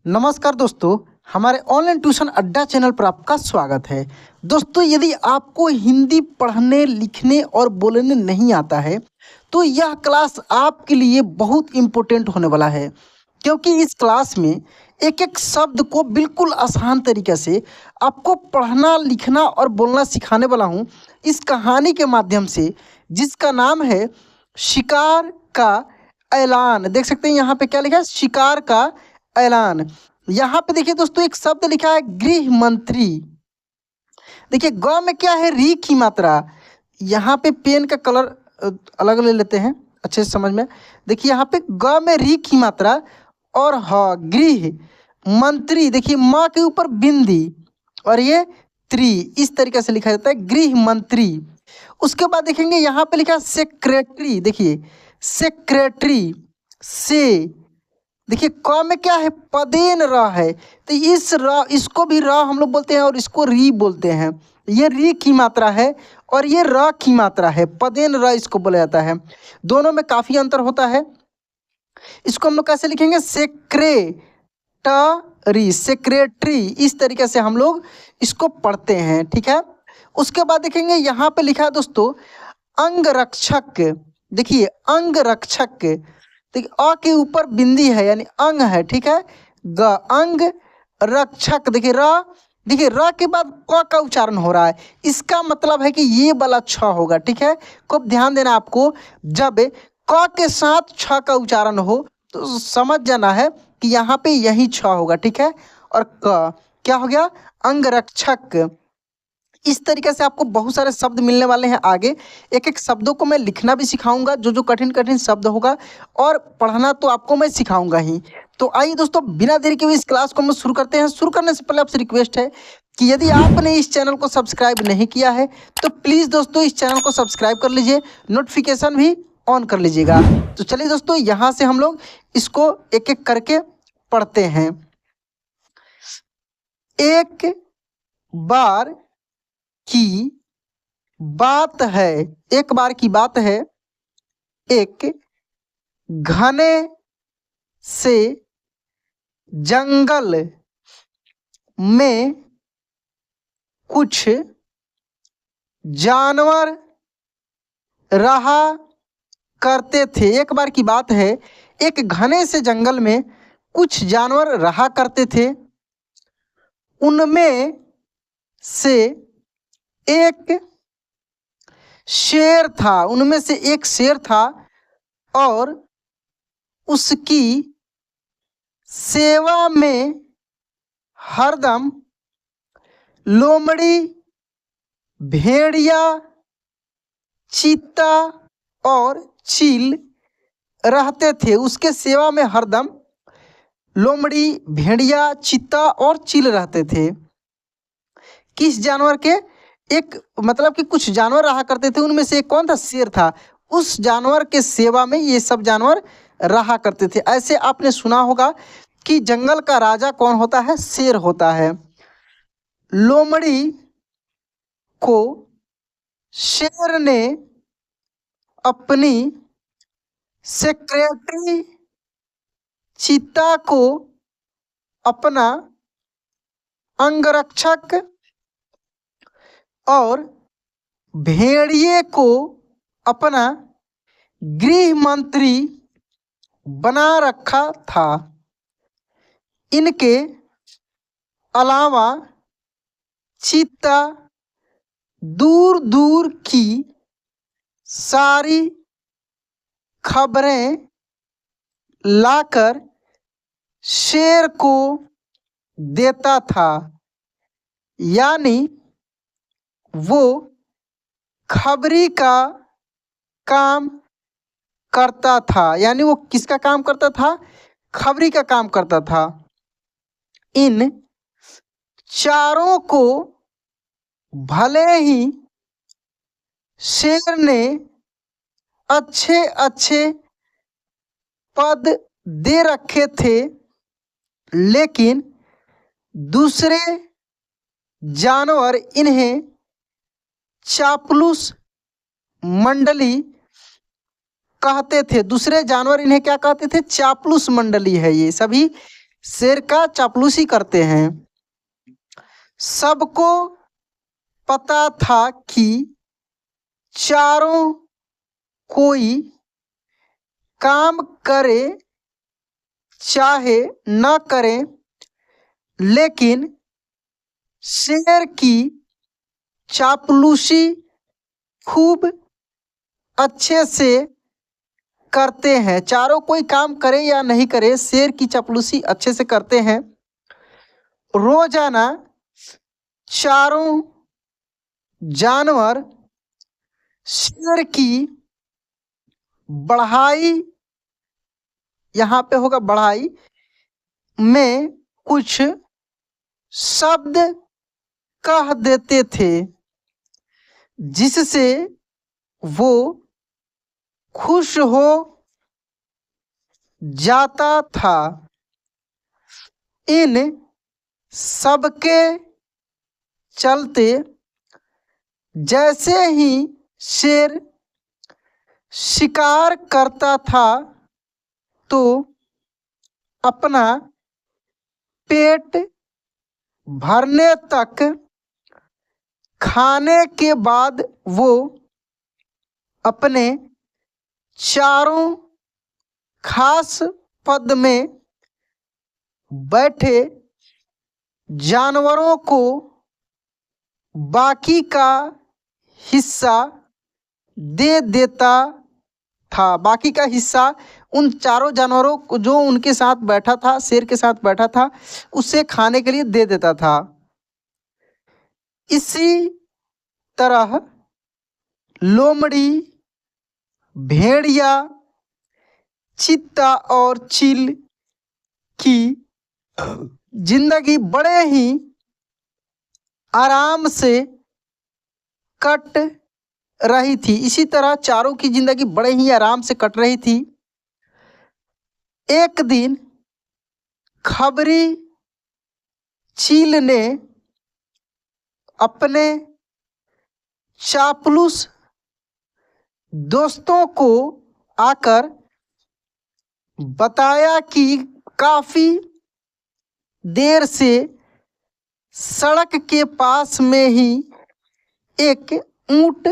नमस्कार दोस्तों, हमारे ऑनलाइन ट्यूशन अड्डा चैनल पर आपका स्वागत है। दोस्तों, यदि आपको हिंदी पढ़ने, लिखने और बोलने नहीं आता है, तो यह क्लास आपके लिए बहुत इम्पोर्टेंट होने वाला है, क्योंकि इस क्लास में एक-एक शब्द को बिल्कुल आसान तरीके से आपको पढ़ना, लिखना और बोलना सिखाने वाला हूँ, इस कहानी के माध्यम से, जिसका नाम है शिकार का ऐलान। देख सकते हैं यहाँ पे क्या लिखा है? शिकार का ऐलान। यहाँ पे देखिए दोस्तों, एक शब्द लिखा है गृह मंत्री। देखिए ग में क्या है? री की मात्रा। यहाँ पे पेन का कलर अलग ले लेते हैं अच्छे से समझ में। देखिए यहाँ पे ग में री की मात्रा और ह गृह मंत्री। देखिए माँ के ऊपर बिंदी और ये त्री, इस तरीके से लिखा जाता है गृह मंत्री। उसके बाद देखेंगे यहाँ पे लिखा है सेक्रेटरी। देखिए सेक्रेटरी से, देखिए क में क्या है? पदेन र है, तो इस र, इसको भी र हम लोग बोलते हैं और इसको री बोलते हैं। ये री की मात्रा है और ये र की मात्रा है, पदेन र इसको बोला जाता है। दोनों में काफ़ी अंतर होता है। इसको हम लोग कैसे लिखेंगे? सेक्रेटरी, सेक्रेटरी, इस तरीके से हम लोग इसको पढ़ते हैं, ठीक है। उसके बाद देखेंगे यहाँ पे लिखा है दोस्तों अंगरक्षक। देखिए अंगरक्षक, देखिए अ के ऊपर बिंदी है यानी अंग है, ठीक है। ग अंग रक्षक। देखिए र, देखिए र के बाद क का उच्चारण हो रहा है, इसका मतलब है कि ये वाला छ होगा, ठीक है। खूब ध्यान देना आपको, जब क के साथ छ का उच्चारण हो तो समझ जाना है कि यहाँ पे यही छ होगा, ठीक है। और क क्या हो गया? अंगरक्षक। इस तरीके से आपको बहुत सारे शब्द मिलने वाले हैं आगे। एक एक शब्दों को मैं लिखना भी सिखाऊंगा, जो जो कठिन कठिन शब्द होगा, और पढ़ना तो आपको मैं सिखाऊंगा ही। तो आइए दोस्तों, बिना देरी के हुए इस क्लास को हम शुरू करते हैं। शुरू करने से पहले आपसे रिक्वेस्ट है कि यदि आपने इस चैनल को सब्सक्राइब नहीं किया है तो प्लीज़ दोस्तों इस चैनल को सब्सक्राइब कर लीजिए, नोटिफिकेशन भी ऑन कर लीजिएगा। तो चलिए दोस्तों, यहाँ से हम लोग इसको एक एक करके पढ़ते हैं। एक बार की बात है, एक बार की बात है, एक घने से जंगल में कुछ जानवर रहा करते थे। एक बार की बात है, एक घने से जंगल में कुछ जानवर रहा करते थे। उनमें से एक शेर था, उनमें से एक शेर था और उसकी सेवा में हरदम लोमड़ी, भेड़िया, चीता और चील रहते थे। उसके सेवा में हरदम लोमड़ी, भेड़िया, चीता और चील रहते थे। किस जानवर के? एक मतलब कि कुछ जानवर रहा करते थे, उनमें से एक कौन था? शेर था। उस जानवर के सेवा में ये सब जानवर रहा करते थे। ऐसे आपने सुना होगा कि जंगल का राजा कौन होता है? शेर होता है। लोमड़ी को शेर ने अपनी सेक्रेटरी, चीता को अपना अंगरक्षक और भेड़िए को अपना गृह मंत्री बना रखा था। इनके अलावा चीता दूर दूर की सारी खबरें लाकर शेर को देता था, यानी वो खबरी का काम करता था। यानी वो किसका काम करता था? खबरी का काम करता था। इन चारों को भले ही शेर ने अच्छे अच्छे पद दे रखे थे, लेकिन दूसरे जानवर इन्हें चापलूस मंडली कहते थे। दूसरे जानवर इन्हें क्या कहते थे? चापलूस मंडली है ये सभी, शेर का चापलूसी करते हैं। सबको पता था कि चारों कोई काम करे चाहे न करे, लेकिन शेर की चापलूसी खूब अच्छे से करते हैं। चारों कोई काम करे या नहीं करे, शेर की चापलूसी अच्छे से करते हैं। रोजाना चारों जानवर शेर की बढ़ाई, यहाँ पे होगा बढ़ाई, में कुछ शब्द कह देते थे, जिससे वो खुश हो जाता था। इन सबके चलते जैसे ही शेर शिकार करता था तो अपना पेट भरने तक खाने के बाद वो अपने चारों खास पद में बैठे जानवरों को बाकी का हिस्सा दे देता था। बाकी का हिस्सा उन चारों जानवरों को, जो उनके साथ बैठा था, शेर के साथ बैठा था, उसे खाने के लिए दे देता था। इसी तरह लोमड़ी, भेड़िया, चीता और चील की जिंदगी बड़े ही आराम से कट रही थी। इसी तरह चारों की जिंदगी बड़े ही आराम से कट रही थी। एक दिन खबरी चील ने अपने चापलूस दोस्तों को आकर बताया कि काफी देर से सड़क के पास में ही एक ऊंट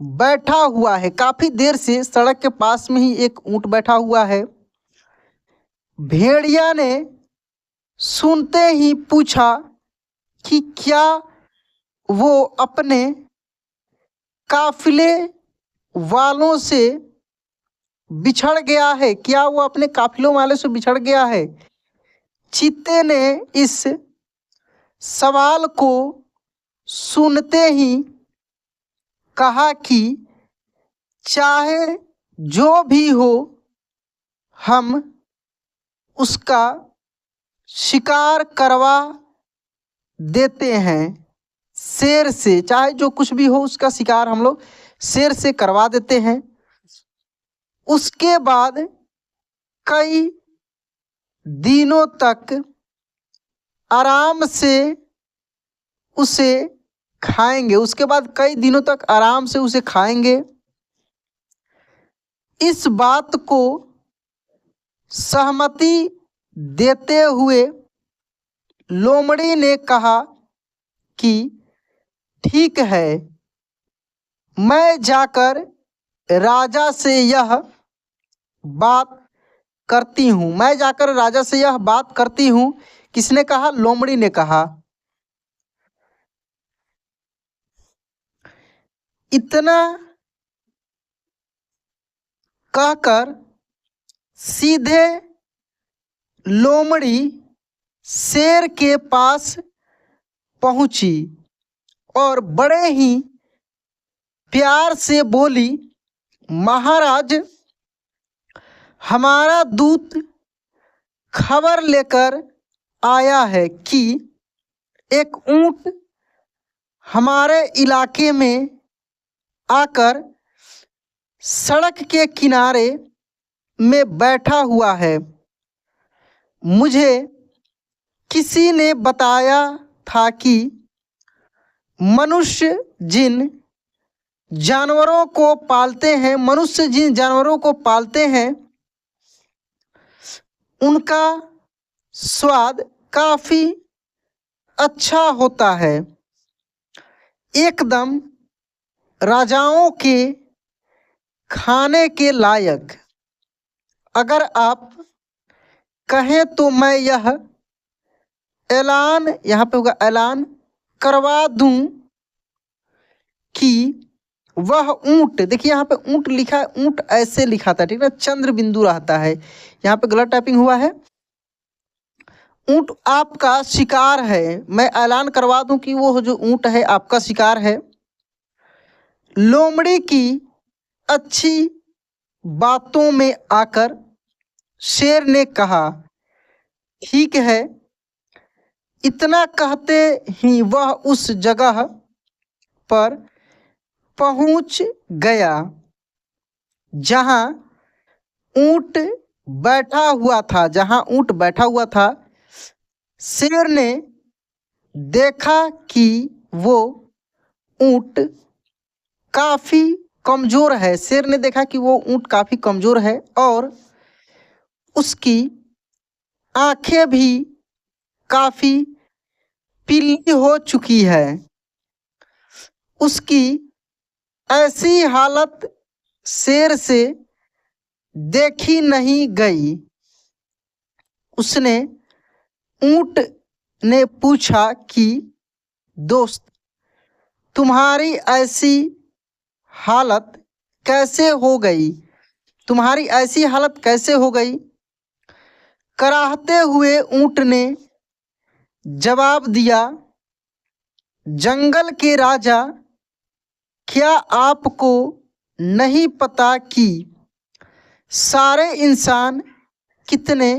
बैठा हुआ है। काफी देर से सड़क के पास में ही एक ऊंट बैठा हुआ है। भेड़िया ने सुनते ही पूछा कि क्या वो अपने काफिले वालों से बिछड़ गया है? क्या वो अपने काफिलों वाले से बिछड़ गया है? चीते ने इस सवाल को सुनते ही कहा कि चाहे जो भी हो, हम उसका शिकार करवा देते हैं शेर से। चाहे जो कुछ भी हो, उसका शिकार हम लोग शेर से करवा देते हैं। उसके बाद कई दिनों तक आराम से उसे खाएंगे। उसके बाद कई दिनों तक आराम से उसे खाएंगे। इस बात को सहमति देते हुए लोमड़ी ने कहा कि ठीक है, मैं जाकर राजा से यह बात करती हूँ। मैं जाकर राजा से यह बात करती हूँ। किसने कहा? लोमड़ी ने कहा। इतना कहकर सीधे लोमड़ी शेर के पास पहुंची और बड़े ही प्यार से बोली, महाराज, हमारा दूत खबर लेकर आया है कि एक ऊंट हमारे इलाके में आकर सड़क के किनारे में बैठा हुआ है। मुझे किसी ने बताया था कि मनुष्य जिन जानवरों को पालते हैं, मनुष्य जिन जानवरों को पालते हैं, उनका स्वाद काफी अच्छा होता है, एकदम राजाओं के खाने के लायक। अगर आप कहें तो मैं यह ऐलान, यहाँ पे होगा ऐलान, करवा दूं कि वह ऊंट, देखिए यहाँ पे ऊंट लिखा है, ऊंट ऐसे लिखा था, ठीक है, चंद्र बिंदु रहता है, यहाँ पे गलत टाइपिंग हुआ है। ऊंट आपका शिकार है, मैं ऐलान करवा दूं कि वो जो ऊंट है आपका शिकार है। लोमड़ी की अच्छी बातों में आकर शेर ने कहा, ठीक है। इतना कहते ही वह उस जगह पर पहुंच गया जहां ऊंट बैठा हुआ था, जहां ऊंट बैठा हुआ था। शेर ने देखा कि वो ऊंट काफी कमजोर है, शेर ने देखा कि वो ऊंट काफी कमजोर है और उसकी आंखें भी काफी पीली हो चुकी है। उसकी ऐसी हालत शेर से देखी नहीं गई। उसने ऊंट ने पूछा कि दोस्त, तुम्हारी ऐसी हालत कैसे हो गई? तुम्हारी ऐसी हालत कैसे हो गई? कराहते हुए ऊंट ने जवाब दिया, जंगल के राजा, क्या आपको नहीं पता कि सारे इंसान कितने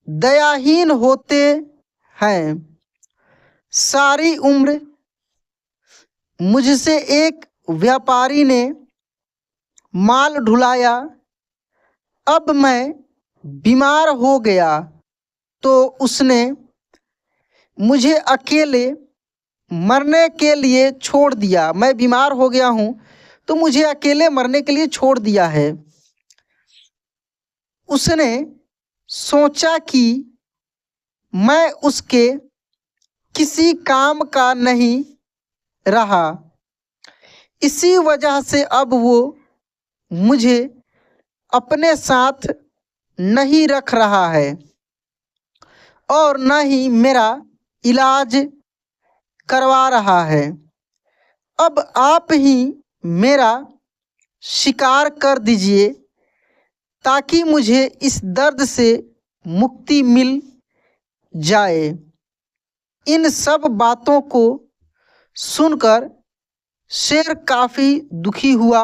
दयाहीन होते हैं? सारी उम्र मुझसे एक व्यापारी ने माल ढुलाया, अब मैं बीमार हो गया तो उसने मुझे अकेले मरने के लिए छोड़ दिया। मैं बीमार हो गया हूँ तो मुझे अकेले मरने के लिए छोड़ दिया है। उसने सोचा कि मैं उसके किसी काम का नहीं रहा, इसी वजह से अब वो मुझे अपने साथ नहीं रख रहा है और न ही मेरा इलाज करवा रहा है। अब आप ही मेरा शिकार कर दीजिए ताकि मुझे इस दर्द से मुक्ति मिल जाए। इन सब बातों को सुनकर शेर काफी दुखी हुआ।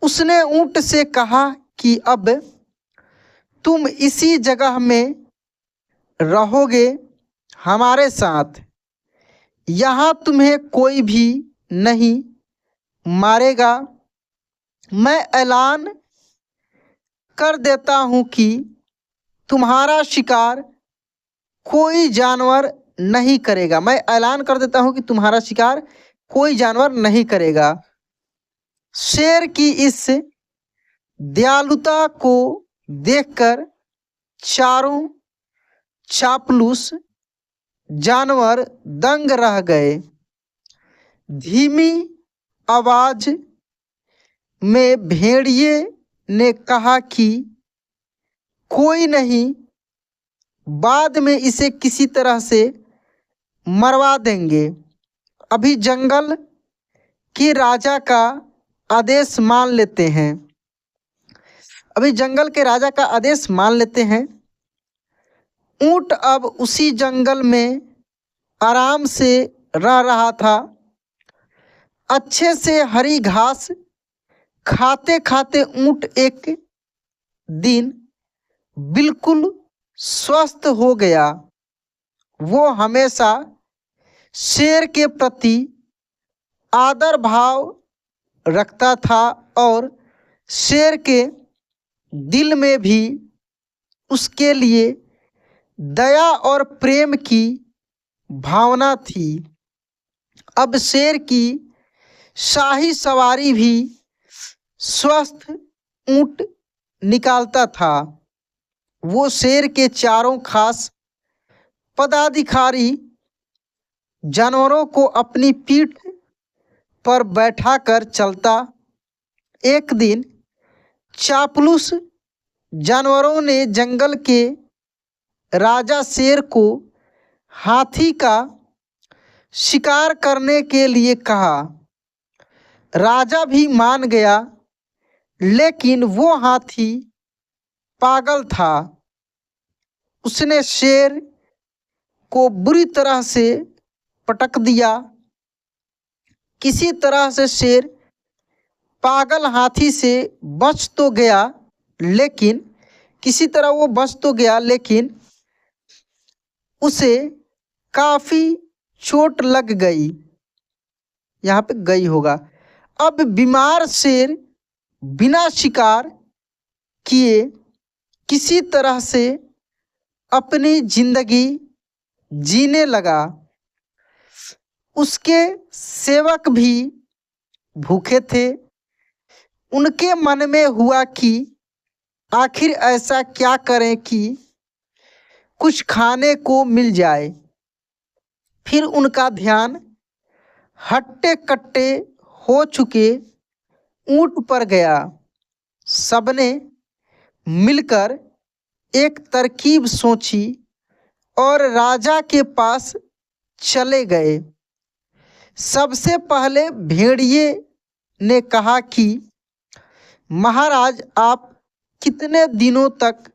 उसने ऊंट से कहा कि अब तुम इसी जगह में रहोगे हमारे साथ, यहाँ तुम्हें कोई भी नहीं मारेगा। मैं ऐलान कर देता हूँ कि तुम्हारा शिकार कोई जानवर नहीं करेगा। मैं ऐलान कर देता हूँ कि तुम्हारा शिकार कोई जानवर नहीं करेगा। शेर की इस दयालुता को देखकर चारों चापलूस जानवर दंग रह गए। धीमी आवाज में भेड़िए ने कहा कि कोई नहीं, बाद में इसे किसी तरह से मरवा देंगे। अभी जंगल के राजा का आदेश मान लेते हैं। अभी जंगल के राजा का आदेश मान लेते हैं। ऊंट अब उसी जंगल में आराम से रह रहा था। अच्छे से हरी घास खाते खाते ऊंट एक दिन बिल्कुल स्वस्थ हो गया। वो हमेशा शेर के प्रति आदर भाव रखता था और शेर के दिल में भी उसके लिए दया और प्रेम की भावना थी। अब शेर की शाही सवारी भी स्वस्थ ऊंट निकालता था। वो शेर के चारों खास पदाधिकारी जानवरों को अपनी पीठ पर बैठाकर चलता। एक दिन चापलूस जानवरों ने जंगल के राजा शेर को हाथी का शिकार करने के लिए कहा। राजा भी मान गया, लेकिन वो हाथी पागल था। उसने शेर को बुरी तरह से पटक दिया। किसी तरह से शेर पागल हाथी से बच तो गया, लेकिन उसे काफ़ी चोट लग गई। यहाँ पे गई होगा। अब बीमार शेर बिना शिकार किए किसी तरह से अपनी जिंदगी जीने लगा। उसके सेवक भी भूखे थे। उनके मन में हुआ कि आखिर ऐसा क्या करें कि कुछ खाने को मिल जाए। फिर उनका ध्यान हट्टे कट्टे हो चुके ऊंट पर गया। सबने मिलकर एक तरकीब सोची और राजा के पास चले गए। सबसे पहले भेड़िए ने कहा कि महाराज, आप कितने दिनों तक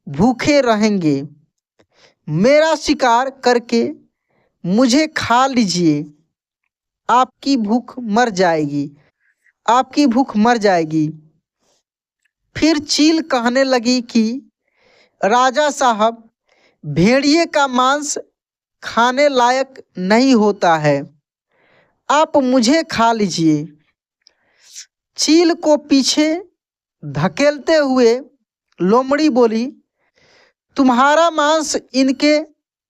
भूखे रहेंगे? मेरा शिकार करके मुझे खा लीजिए, आपकी भूख मर जाएगी। फिर चील कहने लगी कि राजा साहब, भेड़िए का मांस खाने लायक नहीं होता है, आप मुझे खा लीजिए। चील को पीछे धकेलते हुए लोमड़ी बोली, तुम्हारा मांस इनके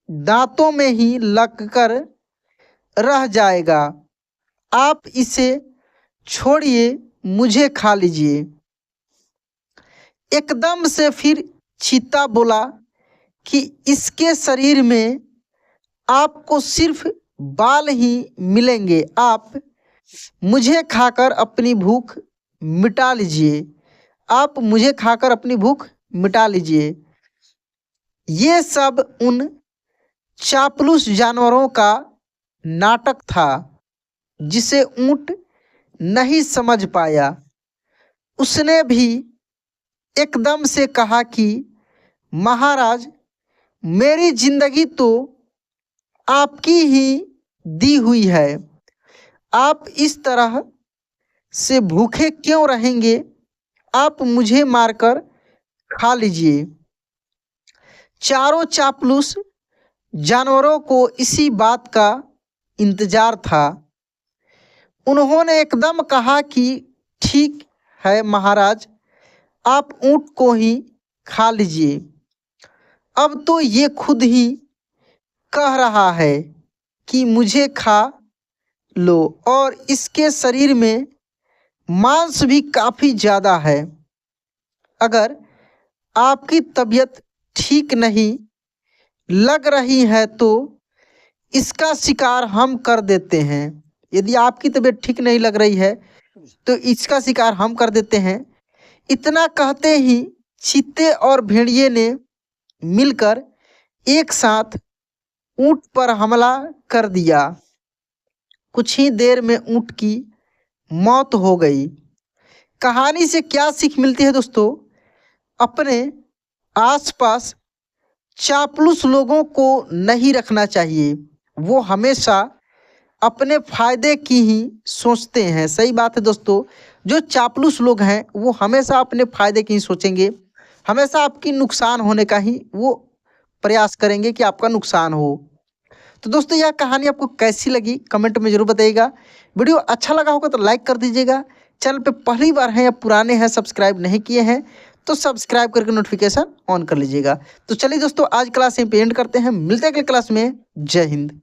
दांतों में ही लगकर रह जाएगा, आप इसे छोड़िए, मुझे खा लीजिए। एकदम से फिर चीता बोला कि इसके शरीर में आपको सिर्फ बाल ही मिलेंगे, आप मुझे खाकर अपनी भूख मिटा लीजिए। ये सब उन चापलूस जानवरों का नाटक था जिसे ऊंट नहीं समझ पाया। उसने भी एकदम से कहा कि महाराज, मेरी जिंदगी तो आपकी ही दी हुई है, आप इस तरह से भूखे क्यों रहेंगे? आप मुझे मारकर खा लीजिए। चारों चापलूस जानवरों को इसी बात का इंतजार था। उन्होंने एकदम कहा कि ठीक है महाराज, आप ऊंट को ही खा लीजिए। अब तो ये खुद ही कह रहा है कि मुझे खा लो, और इसके शरीर में मांस भी काफ़ी ज़्यादा है। अगर आपकी तबीयत ठीक नहीं लग रही है तो इसका शिकार हम कर देते हैं। यदि आपकी तबीयत ठीक नहीं लग रही है तो इसका शिकार हम कर देते हैं। इतना कहते ही चीते और भेड़िए ने मिलकर एक साथ ऊंट पर हमला कर दिया। कुछ ही देर में ऊंट की मौत हो गई। कहानी से क्या सीख मिलती है दोस्तों? अपने आसपास चापलूस लोगों को नहीं रखना चाहिए। वो हमेशा अपने फायदे की ही सोचते हैं। सही बात है दोस्तों, जो चापलूस लोग हैं वो हमेशा अपने फायदे की ही सोचेंगे, हमेशा आपकी नुकसान होने का ही वो प्रयास करेंगे कि आपका नुकसान हो। तो दोस्तों, यह कहानी आपको कैसी लगी कमेंट में जरूर बताइएगा। वीडियो अच्छा लगा होगा तो लाइक कर दीजिएगा। चैनल पे पहली बार हैं या पुराने हैं, सब्सक्राइब नहीं किए हैं तो सब्सक्राइब करके नोटिफिकेशन ऑन कर लीजिएगा। तो चलिए दोस्तों, आज क्लास यहीं पे एंड करते हैं। मिलते हैं अगले क्लास में। जय हिंद।